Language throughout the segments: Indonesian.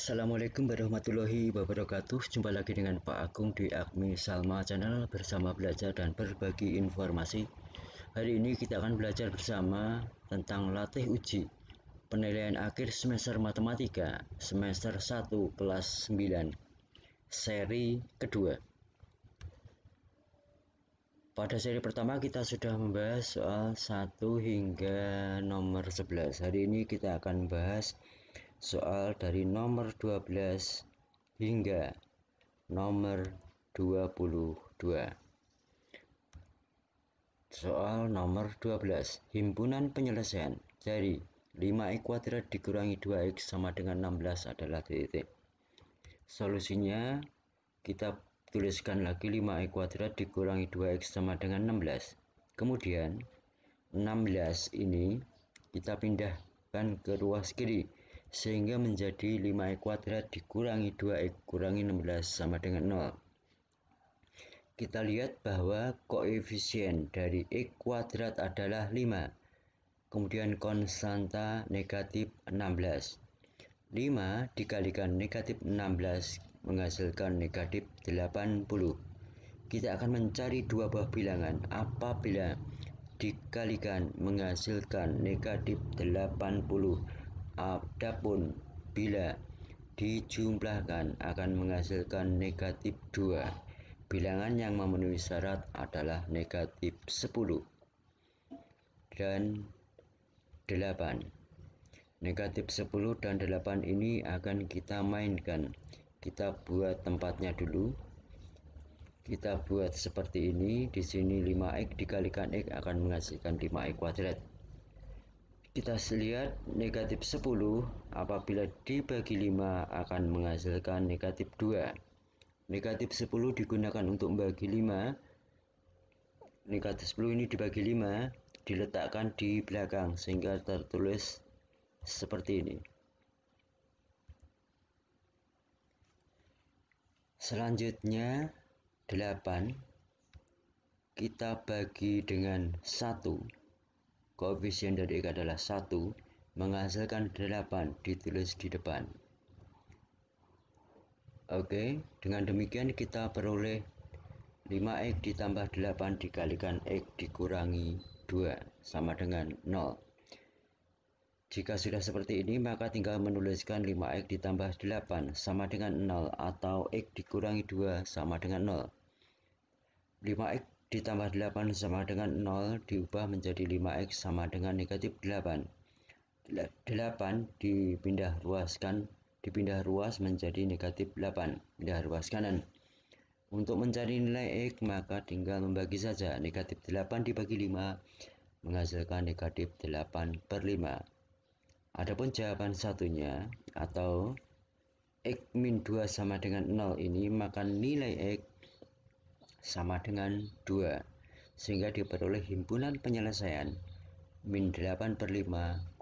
Assalamualaikum warahmatullahi wabarakatuh. Jumpa lagi dengan Pak Agung di Agmi Salma Channel bersama belajar dan berbagi informasi. Hari ini kita akan belajar bersama tentang latih uji penilaian akhir semester matematika semester 1 kelas 9 seri kedua. Pada seri pertama kita sudah membahas soal 1 hingga nomor 11. Hari ini kita akan membahas soal dari nomor 12 hingga nomor 22. Soal nomor 12, himpunan penyelesaian dari 5x kuadrat dikurangi 2x sama dengan 16 adalah titik. Solusinya kita tuliskan lagi 5x kuadrat dikurangi 2x sama dengan 16. Kemudian 16 ini kita pindahkan ke ruas kiri sehingga menjadi 5x kuadrat dikurangi 2x kurangi 16 sama dengan 0. Kita lihat bahwa koefisien dari x kuadrat adalah 5. Kemudian konstanta negatif 16. 5 dikalikan negatif 16 menghasilkan negatif 80. Kita akan mencari dua buah bilangan apabila dikalikan menghasilkan negatif 80. Adapun bila dijumlahkan akan menghasilkan negatif 2. Bilangan yang memenuhi syarat adalah negatif 10 dan 8. Negatif 10 dan 8 ini akan kita mainkan. Kita buat tempatnya dulu. Kita buat seperti ini. Di sini 5x dikalikan x akan menghasilkan 5x kuadrat. Kita lihat negatif 10 apabila dibagi 5 akan menghasilkan negatif 2. Negatif 10 digunakan untuk membagi 5. Negatif 10 ini dibagi 5 diletakkan di belakang sehingga tertulis seperti ini. Selanjutnya 8 kita bagi dengan 1. Koefisien dari x adalah 1 menghasilkan 8 ditulis di depan. Oke, dengan demikian kita peroleh 5x ditambah 8 dikalikan x dikurangi 2 sama dengan 0. Jika sudah seperti ini, maka tinggal menuliskan 5x ditambah 8 sama dengan 0 atau x dikurangi 2 sama dengan 0. 5x ditambah 8 sama dengan 0 diubah menjadi 5x sama dengan negatif 8. 8 dipindah ruas menjadi negatif 8, pindah ruas kanan. Untuk mencari nilai x maka tinggal membagi saja. Negatif 8 dibagi 5 menghasilkan negatif 8/5. Adapun jawaban satunya atau x min 2 sama dengan 0 ini, maka nilai x sama dengan 2 sehingga diperoleh himpunan penyelesaian min 8/5,2.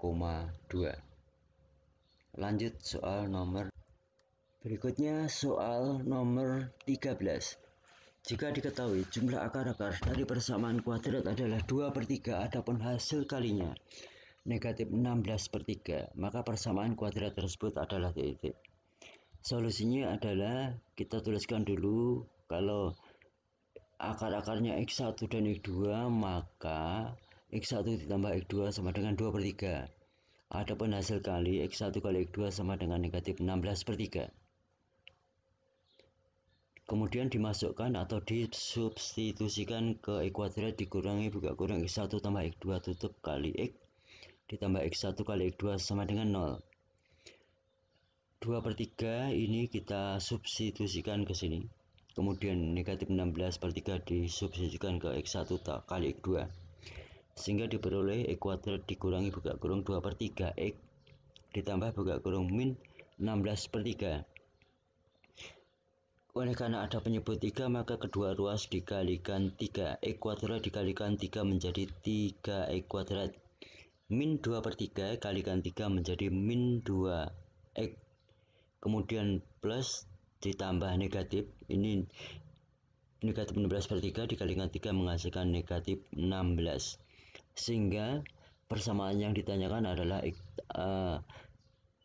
Lanjut soal nomor berikutnya, soal nomor 13. Jika diketahui jumlah akar-akar dari persamaan kuadrat adalah 2/3 adapun hasil kalinya negatif 16/3, maka persamaan kuadrat tersebut adalah titik. Solusinya adalah kita tuliskan dulu kalau akar-akarnya x1 dan x2 maka x1 ditambah x2 sama dengan 2/3. Adapun hasil kali x1 kali x2 sama dengan negatif 16/3. Kemudian dimasukkan atau disubstitusikan ke x kuadrat dikurangi buka kurung x1 tambah x2 tutup kali x ditambah x1 kali x2 sama dengan 0. 2/3 ini kita substitusikan ke sini. Kemudian negatif 16/3 disubstitusikan ke x1 kali x2. Sehingga diperoleh x kuadrat dikurangi buka kurung 2/3 x ditambah buka kurung min 16/3. Oleh karena ada penyebut 3 maka kedua ruas dikalikan 3. X kuadrat dikalikan 3 menjadi 3x kuadrat. Min 2/3 kalikan 3 menjadi min 2x. Kemudian plus ditambah negatif. Ini negatif 16/3 dikalikan 3 menghasilkan negatif 16. Sehingga persamaan yang ditanyakan adalah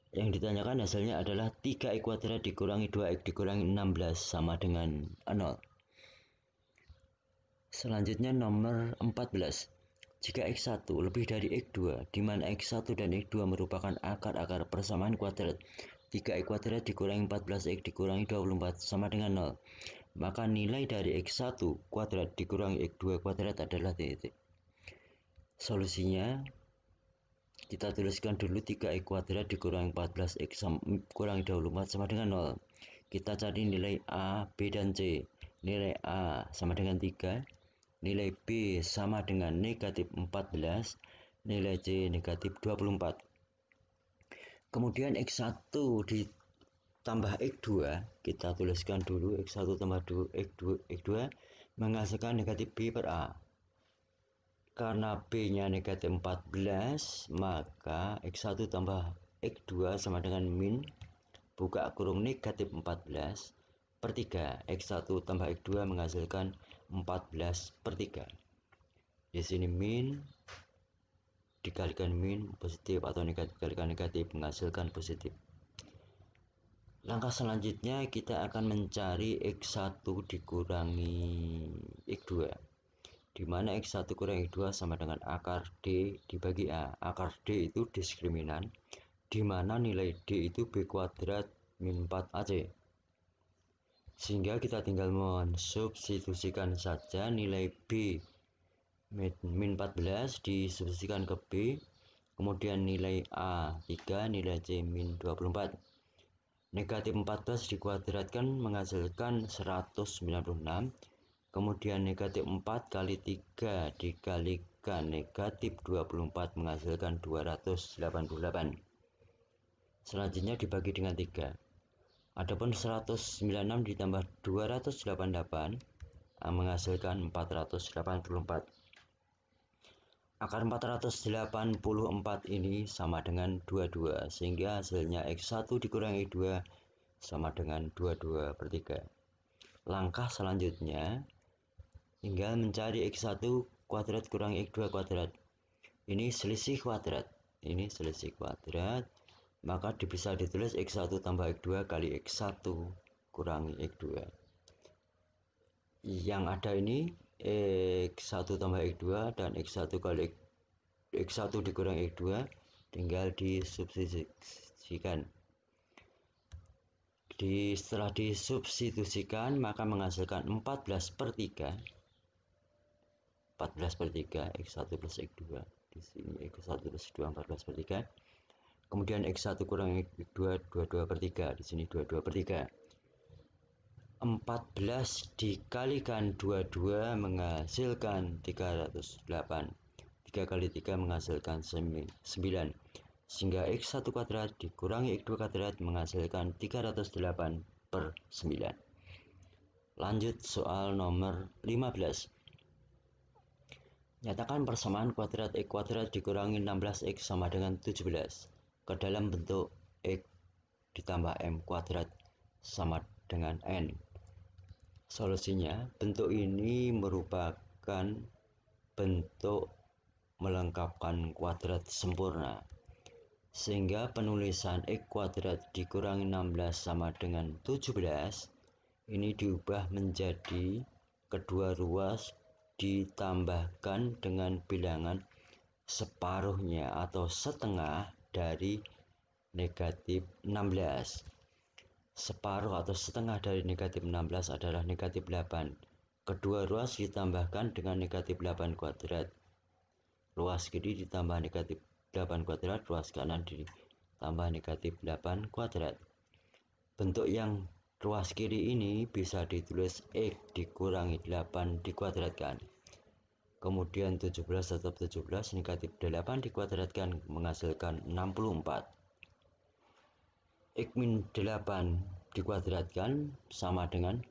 Yang ditanyakan hasilnya adalah 3x kuadrat dikurangi 2x dikurangi 16 sama dengan 0. Selanjutnya nomor 14. Jika x1 lebih dari x2, di mana x1 dan x2 merupakan akar-akar persamaan kuadrat, 3x kuadrat dikurangi 14x dikurangi 24 sama dengan 0. Maka nilai dari x1 kuadrat dikurangi x2 kuadrat adalah titik. Solusinya, kita tuliskan dulu 3x kuadrat dikurangi 14x kurangi 24 sama dengan 0. Kita cari nilai A, B, dan C. Nilai A sama dengan 3. Nilai B sama dengan negatif 14, nilai C negatif 24. Kemudian X1 ditambah X2, kita tuliskan dulu X1 tambah X2 menghasilkan negatif B per A. Karena B-nya negatif 14, maka X1 tambah X2 sama dengan min, buka kurung negatif 14 per 3. X1 tambah X2 menghasilkan 14 per 3. Di sini min dikalikan min positif atau negatif dikalikan negatif menghasilkan positif. Langkah selanjutnya kita akan mencari X1 dikurangi X2. Di mana X1 kurangi X2 sama dengan akar D dibagi A. Akar D itu diskriminan, di mana nilai D itu B kuadrat min 4AC. Sehingga kita tinggal mensubstitusikan saja nilai B min 14 disubstitusikan ke B, kemudian nilai A 3, nilai C min 24. Negatif 14 dikuadratkan menghasilkan 196, kemudian negatif 4 kali 3 dikalikan negatif 24 menghasilkan 288. Selanjutnya dibagi dengan 3. Adapun 196 ditambah 288 menghasilkan 484. Akar 484 ini sama dengan 22, sehingga hasilnya X1 dikurangi X2 sama dengan 22 per 3. Langkah selanjutnya tinggal mencari X1 kuadrat kurangi X2 kuadrat. Ini selisih kuadrat. Maka bisa ditulis X1 tambah X2 kali X1 kurangi X2. Yang ada ini X1 tambah X2 dan X1 kali X1 dikurangi X2 tinggal disubstitusikan. Setelah disubstitusikan maka menghasilkan 14 per 3 X1 plus X2. Di sini X1 plus X2 14 per 3. Kemudian X1 kurangi X2 22 per 3. Di sini 22 per 3. 14 dikalikan 22 menghasilkan 308. 3 kali 3 menghasilkan 9. Sehingga X1 kuadrat dikurangi X2 kuadrat menghasilkan 308 per 9. Lanjut soal nomor 15. Nyatakan persamaan kuadrat X kuadrat dikurangi 16X sama dengan 17 ke dalam bentuk X ditambah M kuadrat sama dengan N. Solusinya, bentuk ini merupakan bentuk melengkapkan kuadrat sempurna. Sehingga penulisan X kuadrat dikurangi 16 sama dengan 17 ini diubah menjadi kedua ruas ditambahkan dengan bilangan separuhnya atau setengah dari negatif 16. Separuh atau setengah dari negatif 16 adalah negatif 8. Kedua ruas ditambahkan dengan negatif 8 kuadrat. Ruas kiri ditambah negatif 8 kuadrat, ruas kanan ditambah negatif 8 kuadrat. Bentuk yang ruas kiri ini bisa ditulis X dikurangi 8 dikuadratkan. Kemudian 17 tetap 17, negatif 8 dikuadratkan menghasilkan 64. X min 8 dikuadratkan sama dengan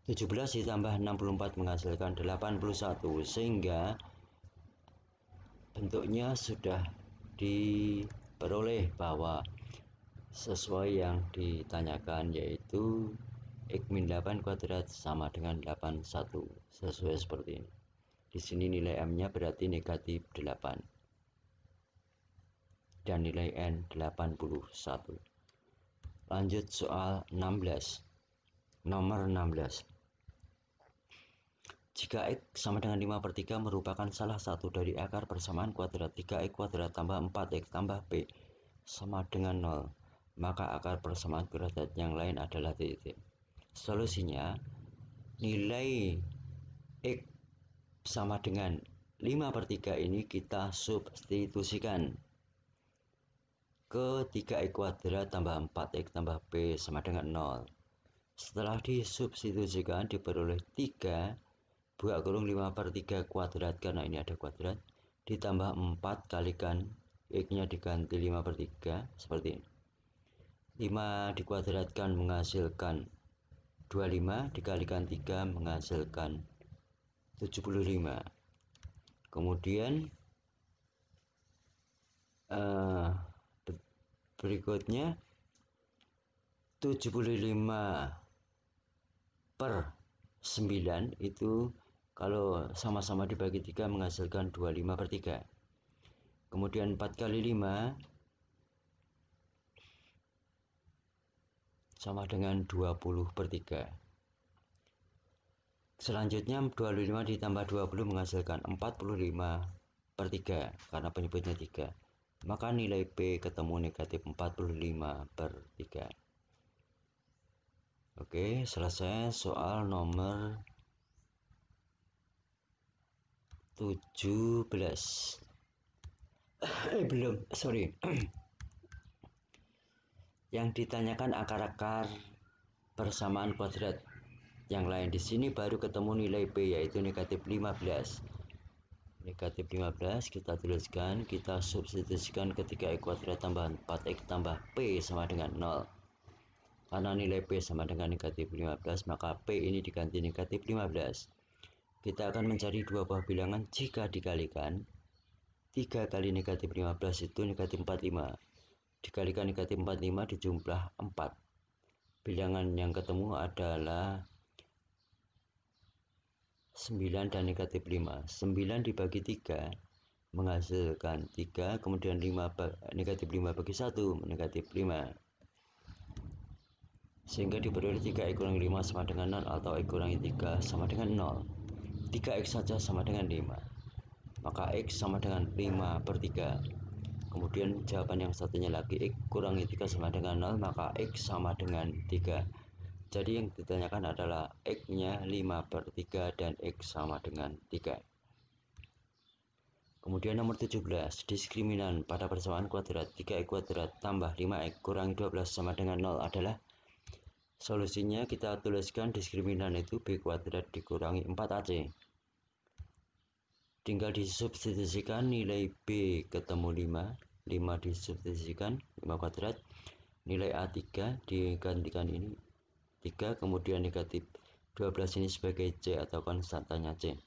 17 ditambah 64 menghasilkan 81, sehingga bentuknya sudah diperoleh bahwa sesuai yang ditanyakan, yaitu X min 8 kuadrat sama dengan 81, sesuai seperti ini. Di sini nilai M-nya berarti negatif 8. dan nilai N 81. Lanjut soal 16. Nomor 16. Jika X sama dengan 5/3 merupakan salah satu dari akar persamaan kuadrat 3X kuadrat tambah 4X tambah P sama dengan 0, maka akar persamaan kuadrat yang lain adalah titik. Solusinya, nilai X sama dengan 5/3 ini kita substitusikan ke 3X kuadrat tambah 4X tambah P sama dengan 0. Setelah disubstitusikan diperoleh 3 buka kurung 5/3 kuadrat, karena ini ada kuadrat, ditambah 4 kalikan X-nya diganti 5/3 seperti ini. 5 dikuadratkan menghasilkan 25, dikalikan 3 menghasilkan 75. Kemudian berikutnya 75/9 itu kalau sama-sama dibagi 3 menghasilkan 25/3. Kemudian 4 kali 5 sama dengan 20/3. Selanjutnya 25 ditambah 20 menghasilkan 45/3 karena penyebutnya 3. Maka nilai P ketemu negatif 45/3. Oke, selesai soal nomor 17. Belum, sorry. Yang ditanyakan akar-akar persamaan kuadrat yang lain. Di sini baru ketemu nilai P, yaitu negatif 15. Negatif 15 kita tuliskan, kita substitusikan ke 3X kuadrat tambah 4X tambah P sama dengan 0. Karena nilai P sama dengan negatif 15, maka P ini diganti negatif 15. Kita akan mencari dua buah bilangan jika dikalikan. 3 kali negatif 15 itu negatif 45. Dikalikan negatif 45 dijumlah 4. Bilangan yang ketemu adalah 9 dan negatif 5. 9 dibagi 3 menghasilkan 3, kemudian negatif 5 bagi 1 negatif 5. Sehingga diperoleh 3X kurangi 5 sama dengan 0 atau X kurangi 3 sama dengan 0. 3X saja sama dengan 5. Maka X sama dengan 5/3. Kemudian jawaban yang satunya lagi, X kurangi 3 sama dengan 0, maka X sama dengan 3. Jadi yang ditanyakan adalah X-nya 5/3 dan X sama dengan 3. Kemudian nomor 17, diskriminan pada persamaan kuadrat 3X kuadrat tambah 5X kurangi 12 sama dengan 0 adalah. Solusinya kita tuliskan diskriminan itu B kuadrat dikurangi 4AC. Tinggal disubstitusikan, nilai B ketemu 5 disubstitusikan 5 kuadrat, nilai A3 digantikan ini 3, kemudian negatif 12 ini sebagai C atau konstantanya C.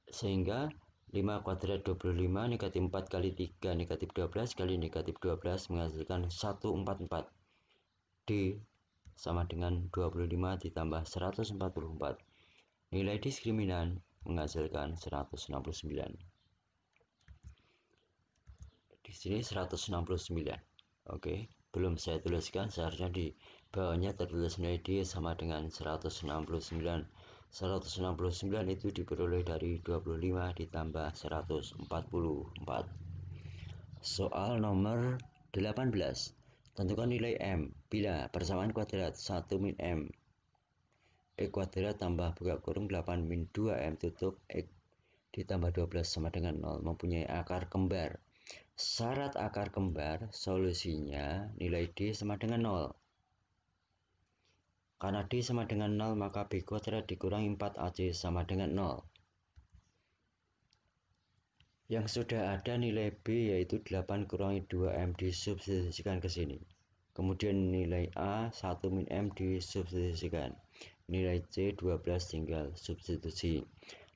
Sehingga 5 kuadrat 25, negatif 4 kali 3 negatif 12 kali negatif 12 menghasilkan 144. D sama dengan 25 ditambah 144. Nilai diskriminan menghasilkan 169. Di sini 169. Oke, belum saya tuliskan, seharusnya di bawahnya tertulis nilai D sama dengan 169. 169 itu diperoleh dari 25 ditambah 144. Soal nomor 18. Tentukan nilai M bila persamaan kuadrat 1 min M X kuadrat tambah buka kurung 8 min 2M tutup X ditambah 12 sama dengan 0 mempunyai akar kembar. Syarat akar kembar, solusinya nilai D sama dengan 0. Karena D sama dengan 0, maka B kuadrat dikurangi 4AC sama dengan 0. Yang sudah ada nilai B yaitu 8 kurangi 2M disubstitusikan ke sini. Kemudian nilai A 1 min M disubstitusikan. Nilai C 12 tinggal substitusi.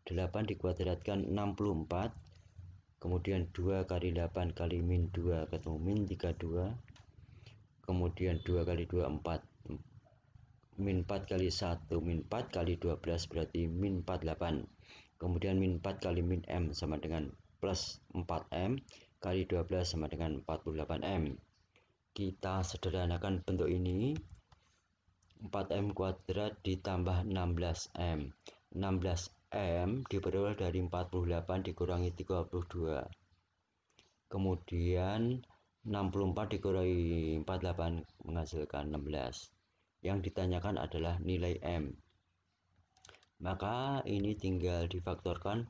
8 dikuadratkan 64. Kemudian 2 kali 8 kali min 2 ketemu min 32. Kemudian 2 kali 2 4. Min 4 kali 1 min 4 kali 12 berarti min 48. Kemudian min 4 kali min M sama dengan plus 4M. kali 12 sama dengan 48M. Kita sederhanakan bentuk ini. 4M kuadrat ditambah 16M. 16M diperoleh dari 48 dikurangi 32. Kemudian 64 dikurangi 48 menghasilkan 16. Yang ditanyakan adalah nilai M. Maka ini tinggal difaktorkan,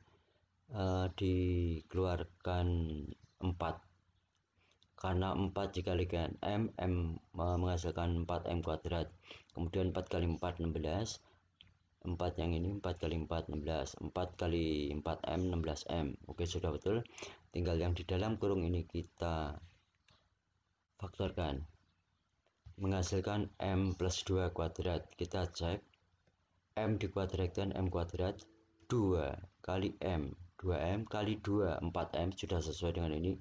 dikeluarkan 4. Karena 4 dikalikan M menghasilkan 4M kuadrat. Kemudian 4 kali 4, 16. 4 yang ini 4 kali 4, 16. 4 kali 4M, 16M. Oke, sudah betul. Tinggal yang di dalam kurung ini kita faktorkan. Menghasilkan M plus 2 kuadrat. Kita cek. M dikuadratkan M kuadrat 2 kali M. 2M kali 2, 4M sudah sesuai dengan ini.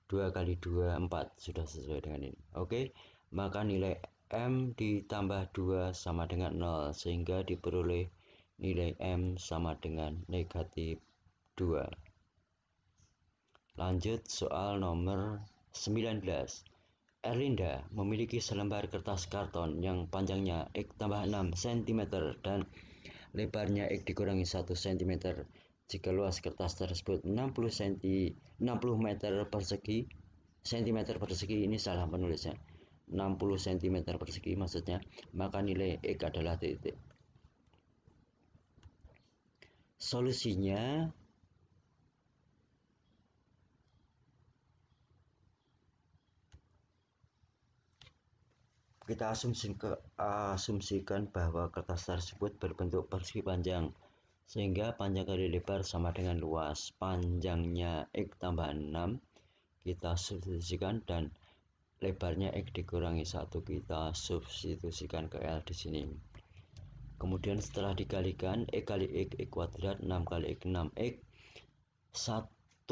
2 kali 2, 4 sudah sesuai dengan ini. Oke, maka nilai M ditambah 2 sama dengan 0, sehingga diperoleh nilai M sama dengan negatif 2. Lanjut soal nomor 19. Erlinda memiliki selembar kertas karton yang panjangnya X tambah 6 cm dan lebarnya X dikurangi 1 cm. Jika luas kertas tersebut 60 meter persegi, ini salah penulisnya, 60 cm persegi maksudnya, maka nilai X adalah titik. Solusinya kita asumsikan bahwa kertas tersebut berbentuk persegi panjang, sehingga panjang kali lebar sama dengan luas. Panjangnya X tambah 6 kita substitusikan dan lebarnya X dikurangi 1 kita substitusikan ke L di sini. Kemudian setelah dikalikan X kali X kuadrat 6 kali X 6X 1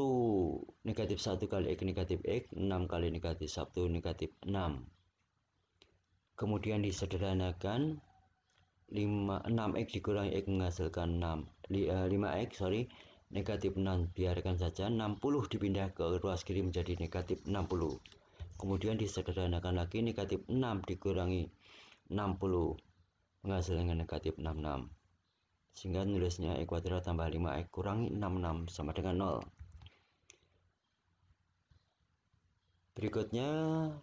negatif 1 kali X negatif X 6 kali negatif 1 negatif 6. Kemudian disederhanakan 6X dikurangi X menghasilkan 5X negatif 6, biarkan saja. 60 dipindah ke ruas kiri menjadi negatif 60. Kemudian disederhanakan lagi, negatif 6 dikurangi 60 menghasilkan negatif 66, sehingga nulisnya X kuadrat tambah 5X kurangi 66 sama dengan 0. Berikutnya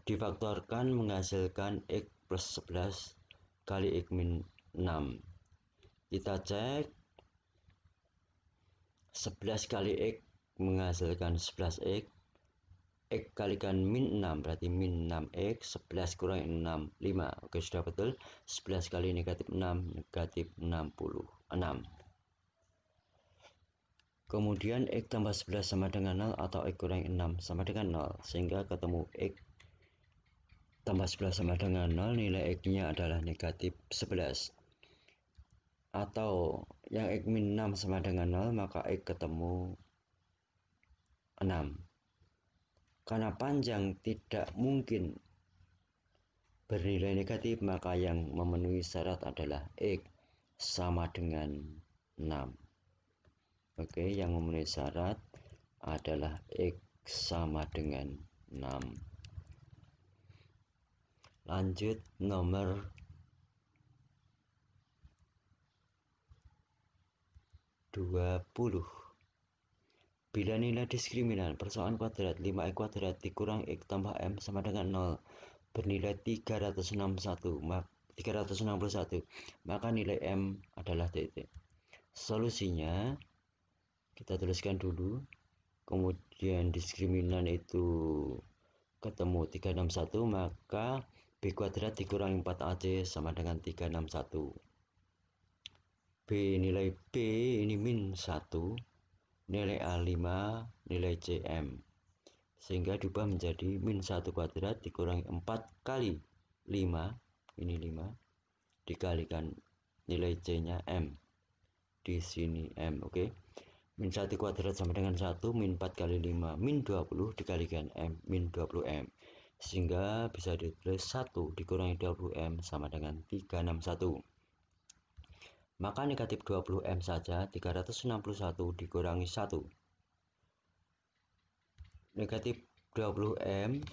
difaktorkan menghasilkan X plus 11 kali X min 6. Kita cek. 11 kali X menghasilkan 11X. X kalikan min 6 berarti min 6X. 11 kurangi 6, 5. Oke, sudah betul. 11 kali negatif 6, negatif 66. Kemudian X tambah 11 sama dengan 0 atau X kurangi 6 sama dengan 0. Sehingga ketemu X tambah 11 sama dengan 0, nilai X-nya adalah negatif 11. Atau yang X min 6 sama dengan 0, maka X ketemu 6. Karena panjang tidak mungkin bernilai negatif, maka yang memenuhi syarat adalah X sama dengan 6. Oke, yang memenuhi syarat adalah X sama dengan 6. Lanjut nomor 20. Bila nilai diskriminan persoalan kuadrat 5X kuadrat dikurang X tambah M sama dengan 0 bernilai 361, maka nilai M adalah titik. Solusinya kita tuliskan dulu. Kemudian diskriminan itu ketemu 361, maka B kuadrat dikurangi 4AC sama dengan 361. Nilai B ini min 1, nilai A 5, nilai C M, sehingga diubah menjadi min 1 kuadrat dikurangi 4 kali 5, ini 5, dikalikan nilai C nya M, di sini M. Oke, min 1 kuadrat sama dengan 1, min 4 kali 5, min 20 dikalikan M, min 20M, sehingga bisa ditulis 1 dikurangi 20M sama dengan 361. Maka negatif 20M saja, 361 dikurangi 1. negatif 20M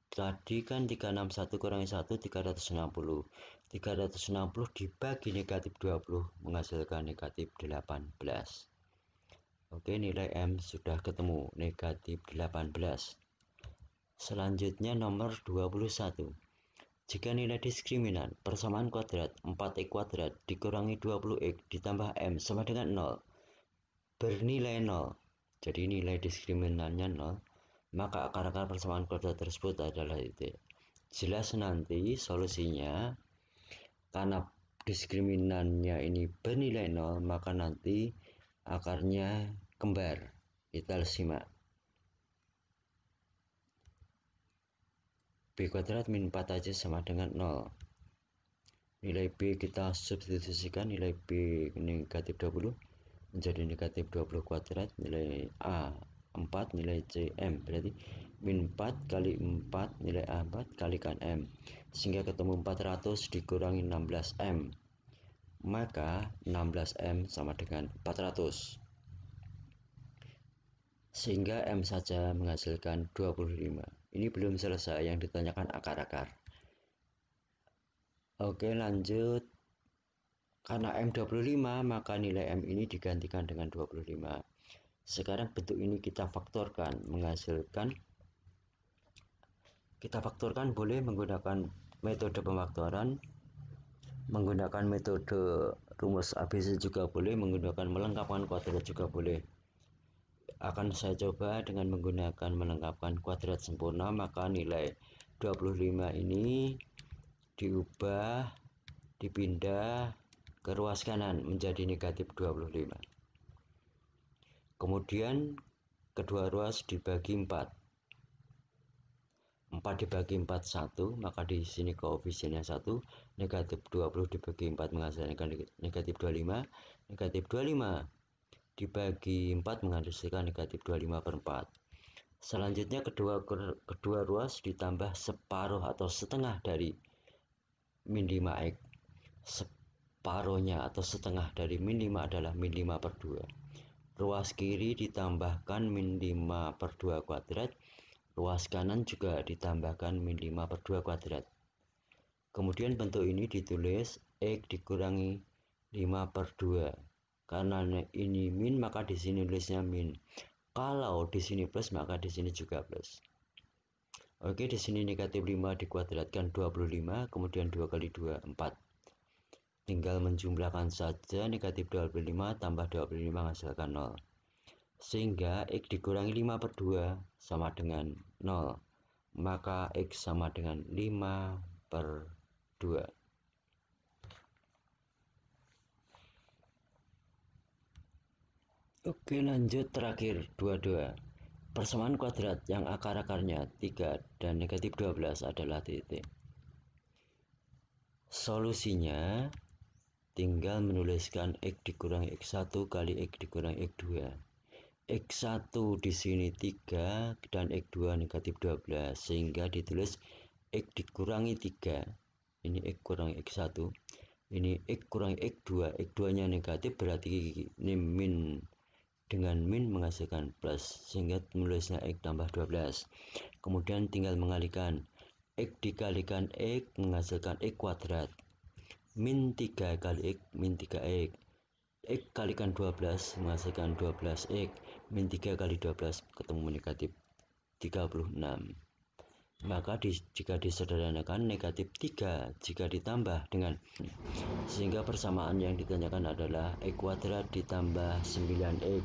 tadi kan 361 kurangi 1 360. 360 dibagi negatif 20 menghasilkan negatif 18. Oke, nilai M sudah ketemu, negatif 18. Selanjutnya nomor 21. Jika nilai diskriminan persamaan kuadrat 4x kuadrat dikurangi 20x ditambah M sama dengan 0 bernilai 0, jadi nilai diskriminannya 0, maka akar-akar persamaan kuadrat tersebut adalah titik. Jelas nanti solusinya, karena diskriminannya ini bernilai 0, maka nanti akarnya kembar. Kita simak. B kuadrat min 4AC sama dengan 0. Nilai B kita substitusikan, nilai B negatif 20 menjadi negatif 20 kuadrat, nilai A 4, nilai C M, berarti min 4 kali 4 nilai A 4 kalikan M, sehingga ketemu 400 dikurangi 16M, maka 16M sama dengan 400, sehingga M saja menghasilkan 25. Ini belum selesai, yang ditanyakan akar-akar. Oke, lanjut. Karena M 25, maka nilai M ini digantikan dengan 25. Sekarang bentuk ini kita faktorkan, boleh menggunakan metode pemfaktoran, menggunakan metode rumus ABC juga boleh, menggunakan melengkapkan kuadrat juga boleh. Akan saya coba dengan menggunakan melengkapkan kuadrat sempurna, maka nilai 25 ini dipindah ke ruas kanan menjadi negatif 25. Kemudian kedua ruas dibagi 4. 4 dibagi 4 1, maka di sini koefisiennya 1. Negatif 20 dibagi 4 menghasilkan negatif 25. Negatif 25 dibagi 4 menghasilkan negatif 25 per 4. Selanjutnya kedua ruas ditambah separuh atau setengah dari min 5x. Separuhnya atau setengah dari min 5 adalah min 5 per 2. Ruas kiri ditambahkan min 5 per 2 kuadrat. Ruas kanan juga ditambahkan min 5 per 2 kuadrat. Kemudian bentuk ini ditulis X dikurangi 5 per 2. Karena ini min, maka di sini tulisnya min. Kalau di sini plus, maka di sini juga plus. Oke, di sini negatif 5 dikuadratkan 25, kemudian 2 kali 2, 4. Tinggal menjumlahkan saja, negatif 25 tambah 25 menghasilkan 0. Sehingga X dikurangi 5 per 2 sama dengan 0. Maka X sama dengan 5 per 2. Oke, lanjut terakhir 22. Persamaan kuadrat yang akar-akarnya 3 dan negatif 12 adalah titik. Solusinya tinggal menuliskan X dikurangi X1 kali X dikurangi X2. X1 di sini 3 dan X2 negatif 12, sehingga ditulis X dikurangi 3. Ini X kurangi X1. Ini X kurangi X2. X2 nya negatif, berarti ini min dengan min menghasilkan plus, sehingga menulisnya X tambah 12. Kemudian tinggal mengalihkan. X dikalikan X menghasilkan X kuadrat. Min 3 kali X, min 3X. X kalikan 12 menghasilkan 12X. Min 3 kali 12 ketemu negatif 36. Maka jika disederhanakan, negatif 3 jika ditambah dengan, sehingga persamaan yang ditanyakan adalah X kuadrat ditambah 9X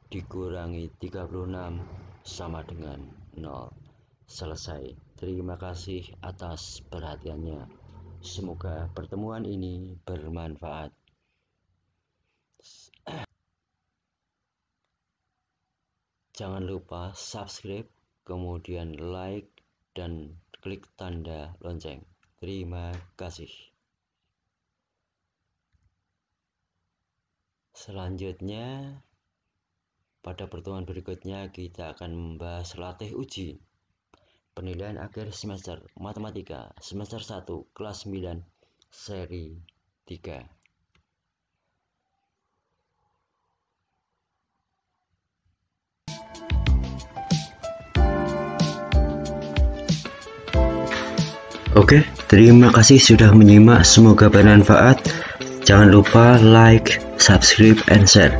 dikurangi 36 sama dengan 0. Selesai. Terima kasih atas perhatiannya. Semoga pertemuan ini bermanfaat. Jangan lupa subscribe, kemudian like, dan klik tanda lonceng. Terima kasih. Selanjutnya, pada pertemuan berikutnya kita akan membahas latih uji penilaian akhir semester matematika semester 1 kelas 9 seri 3. Oke, terima kasih sudah menyimak, semoga bermanfaat. Jangan lupa like, subscribe, and share.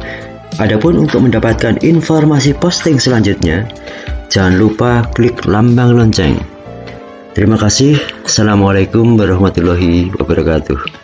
Adapun untuk mendapatkan informasi posting selanjutnya, jangan lupa klik lambang lonceng. Terima kasih. Assalamualaikum warahmatullahi wabarakatuh.